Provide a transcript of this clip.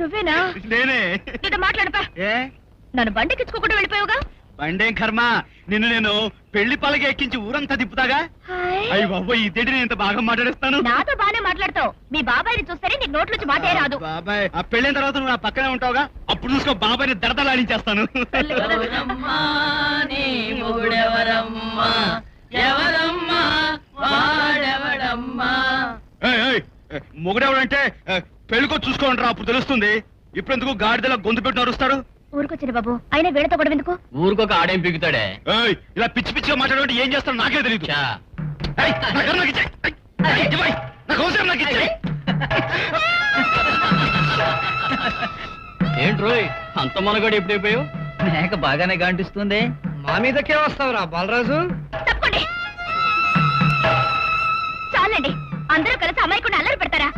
నువ్వేనా? నేనే. నీతో మాట్లాడపా. ఏ నన్ను బండికిచ్చుకోకుండా వెళ్ళిపోయావుగా? బండేం కర్మ, నిన్ను నేను పెళ్లి పలక ఎక్కించి ఊరంతా తిప్పుతాగా. అయ్యి బాబు, ఈ తిండి నేను ఇంత బాగా మాట్లాడేస్తాను. నాతో బానే మాట్లాడతావు. మీ బాబాయ్ని చూస్తేనే నీకు నోట్లోంచి మాటే రాదు. బాబాయ్, ఆ పెళ్ళైన తర్వాత నువ్వు నా పక్కనే ఉంటావుగా, అప్పుడు చూసుకో బాబాయ్ని దడదలాడించేస్తాను. మొగుడెవడంటే పెళ్లికో చూసుకోండి రా, అప్పుడు తెలుస్తుంది. ఇప్పుడు ఎందుకు గాడిదలా గొంతు పెట్టి నరుస్తారు? ఊరుకొచ్చిన బాబు, అయినా వీళ్ళతో కూడా ఎందుకు? ఊరికొక ఆడేం పీకుతాడే. ఇలా పిచ్చి పిచ్చిగా మాట్లాడే ఏం చేస్తాను నాకే తెలియదు. ఏంట్రోయ్ అంత మనగాడు ఎప్పుడైపోయావు? మేక బాగానే గాంటిస్తుంది. మా మీదకే వస్తావురా బాలరాజు. తప్పండి, చాలండి. అందరూ కలిసి అమ్మాయికుండా అల్లరి పెడతారా?